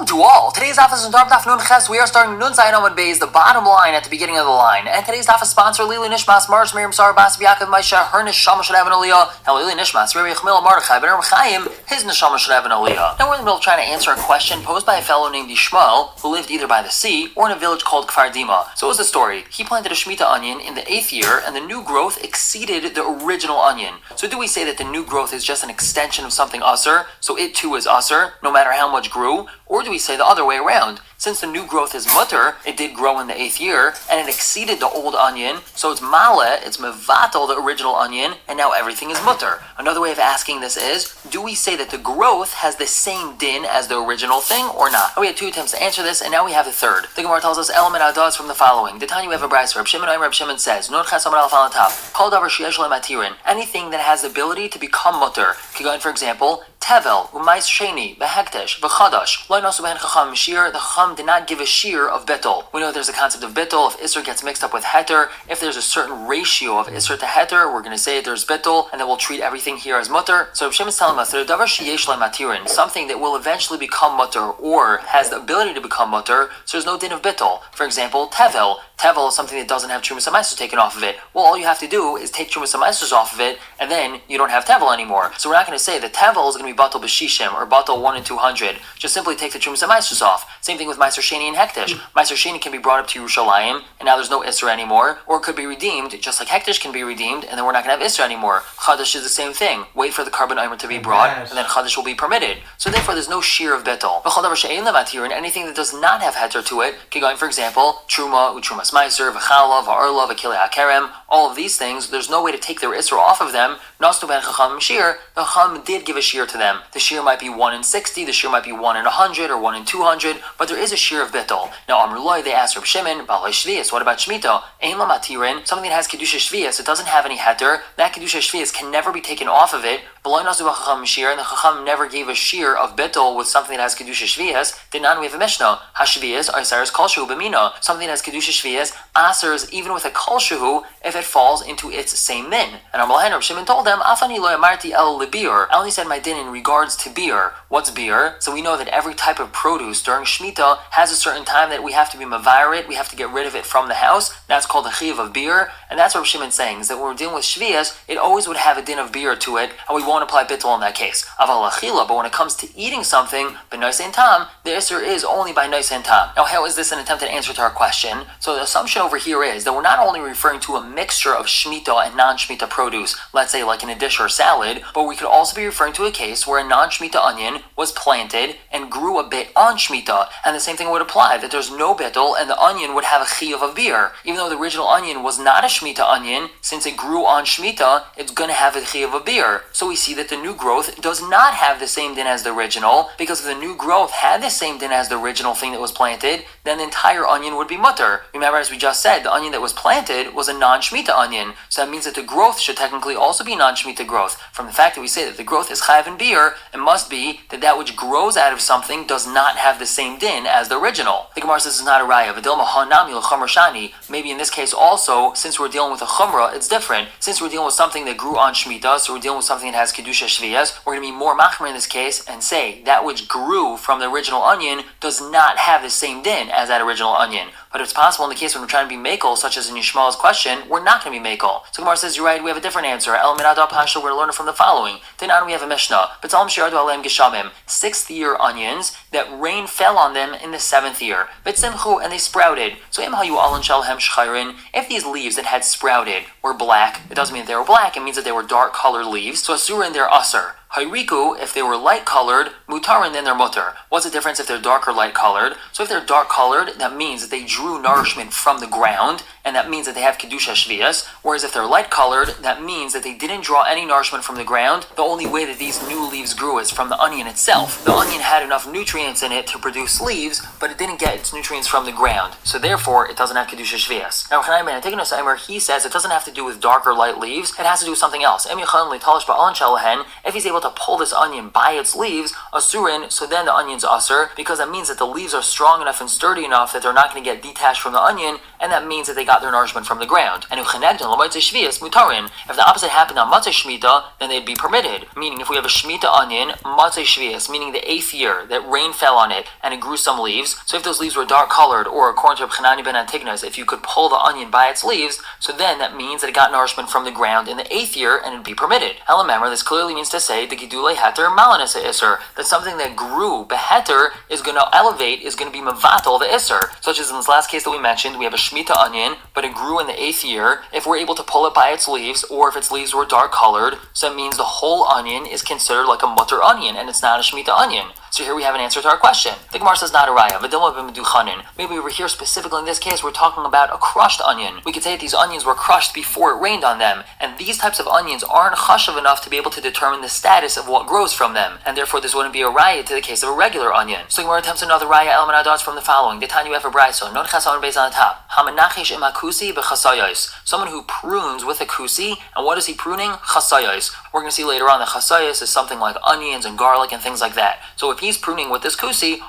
Shalom to all. Today's daf is in Daf Nun Ches. We are starting Nun Zayin Amud Beis, the bottom line at the beginning of the line. And today's daf is sponsored Lili Nishmas, Marsh Miriam Sar Bas Yaakov Maisha, her Neshama should have an Aliyah. Now Lili Nishmas, Rabbi Yechmil Mordechai, Ben Chaim, his Neshama should have an Aliyah. Now we're in the middle of trying to answer a question posed by a fellow named Yishmael, who lived either by the sea or in a village called Kfar Dima. So what's the story? He planted a Shemitah onion in the 8th year, and the new growth exceeded the original onion. So do we say that the new growth is just an extension of something usser, so it too is usser, no matter how much grew? Or do we say the other way around? Since the new growth is mutter, it did grow in the 8th year, and it exceeded the old onion, so it's male, it's mevatel, the original onion, and now everything is mutter. Another way of asking this is, do we say that the growth has the same din as the original thing, or not? We had 2 attempts to answer this, and now we have the third. The Gemara tells us, element adas from the following. The Tanya we have a brayser. Reb Shimon says, Nun Ches Amar Aleph Al Tav, Kol davar sheyesh lo matirin, anything that has the ability to become mutter. Kigon, for example, Tevel, Umais Sheni, Behektesh, V'chadash, Lo Nosu Behen Chacham Shir, the Chacham did not give a shear of bittul. We know there's a concept of bittul. If Isser gets mixed up with heter, if there's a certain ratio of Isser to heter, we're going to say there's bittul, and then we'll treat everything here as mutter. So Rav Shimon is telling us that a davar sheyesh lo matirin, something that will eventually become mutter, or has the ability to become mutter, so there's no din of bittul. For example, Tevel. Tevel is something that doesn't have Trumas HaMaasros taken off of it. Well, all you have to do is take Trumas HaMaasros off of it, and then you don't have Tevel anymore. So we're not going to say that Tevel is going to be Batal B'Shishim, or Batal 1 in 200. Just simply take the Trumas HaMaasros off. Same thing with Meiser Sheni and Hektish. Meiser Sheni can be brought up to Yerushalayim, and now there's no Isra anymore, or it could be redeemed, just like Hektish can be redeemed, and then we're not going to have Isra anymore. Chadash is the same thing. Wait for the carbon Eimer to be brought, and then Chadash will be permitted. So therefore, there's no shear of Betel. And anything that does not have Heter to it, going for example, Truma, Utrumas Meiser, V'chal, V'arla, V'kilei HaKerem, all of these things, there's no way to take their Isra off of them. Nastu ben Chacham Shir, the Chacham did give a shear to them. The shear might be 1 in 60, the shear might be 1 in 100, or 1 in 200, but there is a shear of Bittul. Now, Amrullah, they asked Reb Shimon, Balei Shvius, what about Shemitah? Ein la matirin, something that has Kedusha Shvius, it doesn't have any heter, that Kedusha Shvius can never be taken off of it. Balei Nasu Chacham Shir, and the Chacham never gave a shear of Bittul with something that has Kedusha Shvius. Then now we have a Mishnah. HaShvius, Aisaris Kol Shehu B'mina, something that has Kedusha Shvius, Asers, even with a Kol Shehu, if it falls into its same min. And Amrullah, Reb Shimon told them, Afani lo yamarti el lebir. I only said my din in regards to beer. What's beer? So we know that every type of produce during Shemitah has a certain time that we have to be mavir it, we have to get rid of it from the house. That's called the chiv of beer. And that's what Reb Shimon's saying, is that when we're dealing with shvias, it always would have a din of beer to it, and we won't apply bittul in that case. Aval achila, but when it comes to eating something, b'nois and tam, the isser is only by nois and tam. Now, how is this an attempted answer to our question? So the assumption over here is that we're not only referring to a mixture of Shemitah and non-Shemitah produce, let's say like in a dish or salad, but we could also be referring to a case where a non-Shemitah onion was planted and grew a bit on Shemitah, and the same thing would apply, that there's no bittul and the onion would have a chiyuv of beer. Even though the original onion was not a Shemitah onion, since it grew on Shemitah, it's going to have a chiyuv of beer. So we see that the new growth does not have the same din as the original, because if the new growth had the same din as the original thing that was planted, then the entire onion would be mutter. Remember, as we just said, the onion that was planted was a non-Shemitah onion, so that means that the growth should technically also be non-Shemitah growth. From the fact that we say that the growth is chayav in beer, it must be that that which grows out of something does not have the same din as the original. The Gemara says this is not a raya. Maybe in this case also, since we're dealing with a chumrah, it's different. Since we're dealing with something that grew on Shemitah, so we're dealing with something that has kedusha shviyas, we're going to be more machmer in this case and say that which grew from the original onion does not have the same din as that original onion. But it's possible in the case when we're trying to be makel, such as in Yishmael's question, we're not going to be makel. So Gemara says, you're right, we have a different answer. El Minadab Pasha, we're going to learn it from the following. Then on we have a Mishnah. 6th year onions, that rain fell on them in the 7th year. And they sprouted. So if these leaves that had sprouted were black, it doesn't mean that they were black, it means that they were dark colored leaves. So asur, and they're asur. Hayriku, if they were light-colored, mutarin, then they're mutar. What's the difference if they're dark or light-colored? So if they're dark-colored, that means that they drew nourishment from the ground, and that means that they have kedusha shvias. Whereas if they're light-colored, that means that they didn't draw any nourishment from the ground. The only way that these new leaves grew is from the onion itself. The onion had enough nutrients in it to produce leaves, but it didn't get its nutrients from the ground. So therefore, it doesn't have kedusha shvias. Now, he says it doesn't have to do with dark or light leaves. It has to do with something else. If he's able to pull this onion by its leaves, asurin, so then the onion's usur, because that means that the leaves are strong enough and sturdy enough that they're not going to get detached from the onion, and that means that they got their nourishment from the ground. And if the opposite happened on Matzah Shemitah, then they'd be permitted. Meaning, if we have a Shemitah onion, Matzah Shvius, meaning the 8th year, that rain fell on it and it grew some leaves. So if those leaves were dark colored, or according to Rabbi ben Antignas, if you could pull the onion by its leaves, so then that means that it got nourishment from the ground in the 8th year and it'd be permitted. Remember, this clearly means to say the Gidule Heter Malanis Isser, that something that grew beheter is going to elevate, is going to be Mavatal the Isser. Such as in this last case that we mentioned, we have a Shemitah onion, but it grew in the 8th year. If we're able to pull it by its leaves, or if its leaves were dark colored, so that means the whole onion is considered like a mutter onion, and it's not a Shemitah onion. So here we have an answer to our question. The Gemara says not a raya. Maybe over here specifically in this case we're talking about a crushed onion. We could say that these onions were crushed before it rained on them, and these types of onions aren't chashav enough to be able to determine the status of what grows from them, and therefore this wouldn't be a raya to the case of a regular onion. So Gemara attempts another raya element adats from the following. Detanya have a brayso. Non chasayon based on the top. Hamanachish imakusi b'chasayos. Someone who prunes with a kusi, and what is he pruning? Chasayos. We're going to see later on that chasayos is something like onions and garlic and things like that. So if he's pruning with this kusi,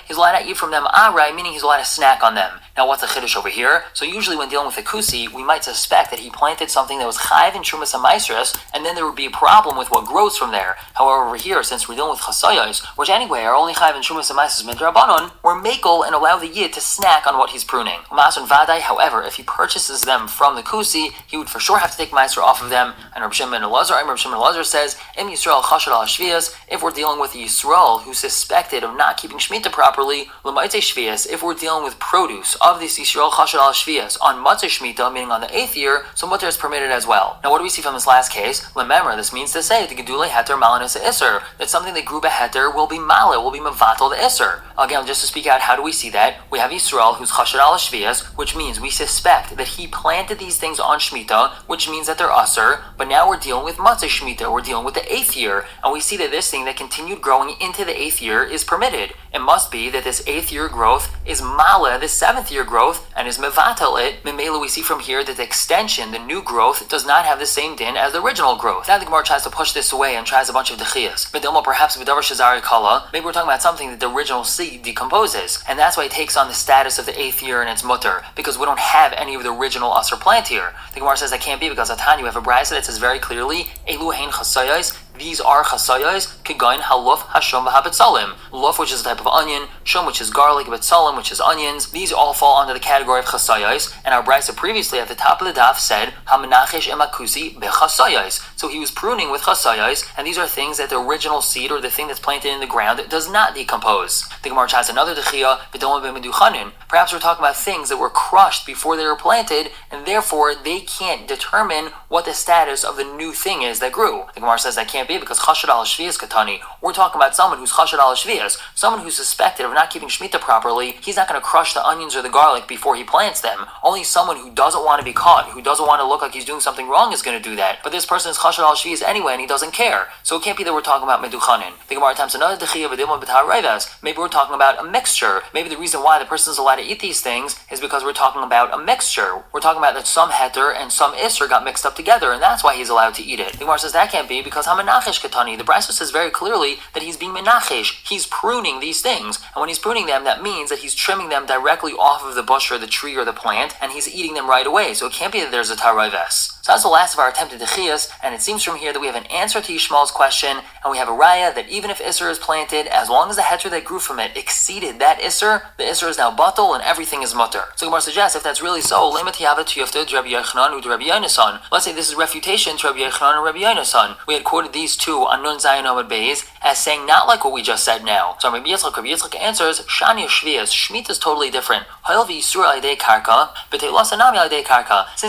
he's allowed to eat from them arai, meaning he's allowed to snack on them. Now what's the chiddush over here? So usually when dealing with a kusi, we might suspect that he planted something that was chayiv in trumas amaisrus, and then there would be a problem with what grows from there. However, over here, since we're dealing with chasayos, which anyway are only chayiv in trumas amaisrus midrabanon, we're makel and allow the yid to snack on what he's pruning. Masun vadai, however, if he purchases them from the kusi, he would for sure have to take meiser off of them. And Rabbi Shimon Elazar says, Im Yisrael chashad al shvias, if we're dealing with Yisrael who's suspected of not keeping Shemitah properly, l'maitze shvias, if we're dealing with produce of this Yisrael chashad al shvias on matzah Shemitah, meaning on the 8th year, so mutter is permitted as well. Now what do we see from this last case? Remember, this means to say the gedule heter malanis iser, that something that grew beheter will be mala, will be mavatal the iser. Again, just to speak out, how do we see that? We have Yisrael who's chashad al shvias, which means we suspect that he planted these things on Shemitah, which means that they're usher, but now we're dealing with matzah Shemitah, we're dealing with the 8th year, and we see that this thing that continued growing into the 8th year is permitted. It must be that this 8th year growth is mala, the 7th year growth, and is mevatal it. Memela, we see from here that the extension, the new growth, does not have the same din as the original growth. Now the Gemara tries to push this away and tries a bunch of dechiyas. But Dilma, perhaps with Davar Shazari Kala, maybe we're talking about something that the original seed decomposes, and that's why it takes on the status of the 8th year and its mutter, because we don't have any of the original usher plant here. The Gemara says that can't be because Atani, you have a brayso that says very clearly, Elu hein chasayos, these are chasayos, kigain haluf, hashom, v'habetzalim. Luf, which is a type of onion, shom, which is garlic, betzalim, which is onions. These all fall under the category of chasayos, and our brayso previously at the top of the daf said, hamenachish emakusi bechasayos. So he was pruning with chasayos, and these are things that the original seed, or the thing that's planted in the ground, does not decompose. The Gemara has another dechiya, b'doma b'meduchanin. Perhaps we're talking about things that were crushed before they were planted, and therefore they can't determine what the status of the new thing is that grew. The Gemara says that can't be because chashad al shvias katani. We're talking about someone who's chashad al shvias, someone who's suspected of not keeping Shemitah properly. He's not going to crush the onions or the garlic before he plants them. Only someone who doesn't want to be caught, who doesn't want to look like he's doing something wrong is going to do that. But this person is chashad al shvias anyway, and he doesn't care. So it can't be that we're talking about meduchanin. The Gemara attempts another dechiya v'dilma b'tar revas. Maybe we're talking about a mixture. Maybe the reason why the person is allowed to eat these things is because we're talking about a mixture. We're talking about that some heter and some isser got mixed up together, and that's why he's allowed to eat it. The Gemara says that can't be because hamenachish katani. The brayso says very clearly that he's being menachish. He's pruning these things, and when he's pruning them, that means that he's trimming them directly off of the bush or the tree or the plant, and he's eating them right away. So it can't be that there's a tarayves. So that's the last of our attempted dechiyas, and it seems from here that we have an answer to Yishmael's question, and we have a raya that even if isser is planted, as long as the heter that grew from it exceeded that isser, the isser is now batal and everything is mutter. So Gemara suggests if that's really so, let's say this is refutation to Rabbi Yochanan and Rabbi Yonasan. We had quoted these two on Nun Zayin Amud Beis as saying not like what we just said now. So Rabbi Yitzchak answers, Shani Shvias, Shemitah is totally different. Since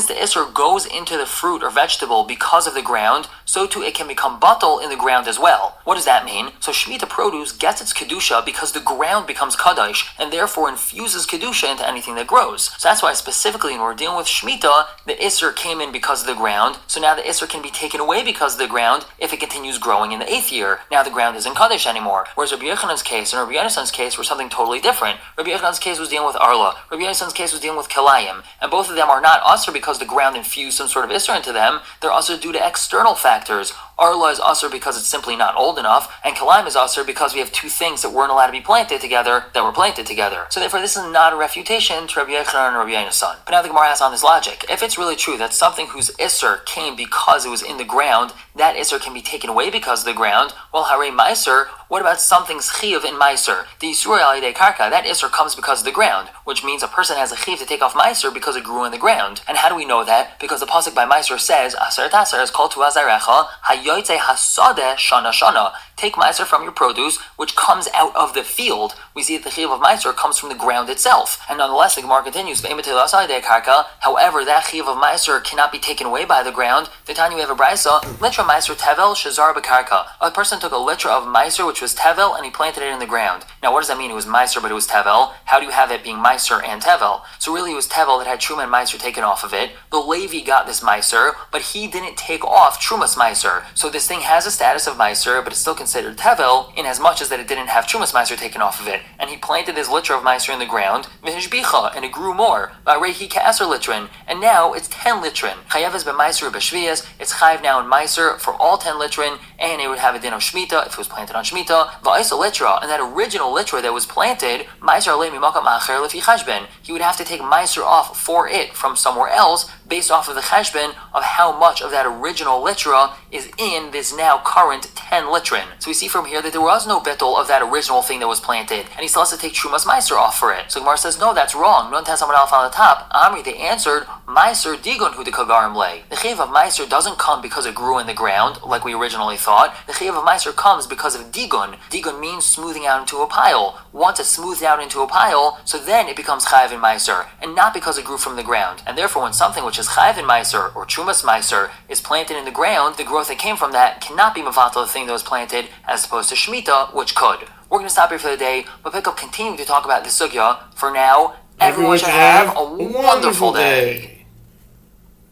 the isser goes into the fruit or vegetable because of the ground, so too it can become batal in the ground as well. What does that mean? So Shemitah produce gets its kedusha because the ground becomes kadosh, and therefore infuses kedusha into anything that grows. So that's why specifically when we're dealing with Shemitah, the isser came in because of the ground, so now the isser can be taken away because of the ground if it continues growing in the 8th year. Now the ground isn't kadosh anymore. Whereas Rabbi Yochanan's case and Rabbi Yonasan's case were something totally different. Rabbi Yochanan's case was dealing with arla. Rabbi Yonasan's case was dealing with kilayim, and both of them are not usher because the ground infused some sort of isser into them. They're usher due to external factors. Arla is usher because it's simply not old enough, and Kalaim is usher because we have two things that weren't allowed to be planted together that were planted together. So therefore, this is not a refutation to Rabbi Yochanan and Rabbi Yona's son. But now the Gemara has on this logic. If it's really true that something whose Isser came because it was in the ground, that Isser can be taken away because of the ground, well, Hare Meiser, what about something's Chiv in Meiser? The Yisur Al Yidei Karka, that Isser comes because of the ground, which means a person has a Chiv to take off Meiser because it grew in the ground. And how do we know that? Because the pasuk by Meiser says, Aser Taser is called to Azarecha, Hayoytze Hasadeh Shana Shana. Take Meiser from your produce, which comes out of the field. We see that the Chiv of Meiser comes from the ground itself. And nonetheless, the Gemara continues, however, that Chiv of Meiser cannot be taken away by the ground. The time we have a brisa, Litra Meiser Tevel Shazar B'Karka. A person took a litra of Meiser, which was Tevel, and he planted it in the ground. Now, what does that mean? It was Meiser, but it was Tevel. How do you have it being Meiser and Tevel? So really, it was Tevel that had Truma and Meiser taken off of it. The Levi got this Meiser, but he didn't take off Trumas Meiser. So this thing has a status of Meiser, but it's still considered Tevel, in as much as that it didn't have Trumas Meiser taken off of it. And he planted this litra of Meiser in the ground, V'hishbicha, and it grew more. V'arehi Ka'aser litrin, and now it's 10 litrin. Chayev is b'Meiser b'Shviyas. It's chayev now in Meiser for all 10 litrin, and it would have a din of Shemitah if it was planted on Shemitah. V'aisa litra, and that original litra that was planted, Meiser alei mimakam acher lefi cheshben. He would have to take Meiser off for it from somewhere else, based off of the cheshben of how much of that original litra is in this now current 10 litrin. So we see from here that there was no bittul of that original thing that was planted, and he still has to take Trumas Meiser off for it. So Gemara says, no, that's wrong. Nun someone else on the top. Amri, they answered, Meiser digon hu de kagarim lay. The chiv of Meiser doesn't come because it grew in the ground, like we originally thought. The chiv of Meiser comes because of digon. Digon means smoothing out into a pile. Once it's smoothed out into a pile, so then it becomes chayiv in Meiser, and not because it grew from the ground. And therefore, when something which is chayiv in Meiser or Trumas Meiser is planted in the ground, the growth that came from that cannot be mevatel the thing that was planted, as opposed to Shemitah, which could. We're going to stop here for the day, but pick up continuing to talk about this sugya. For now, everyone should have a wonderful day.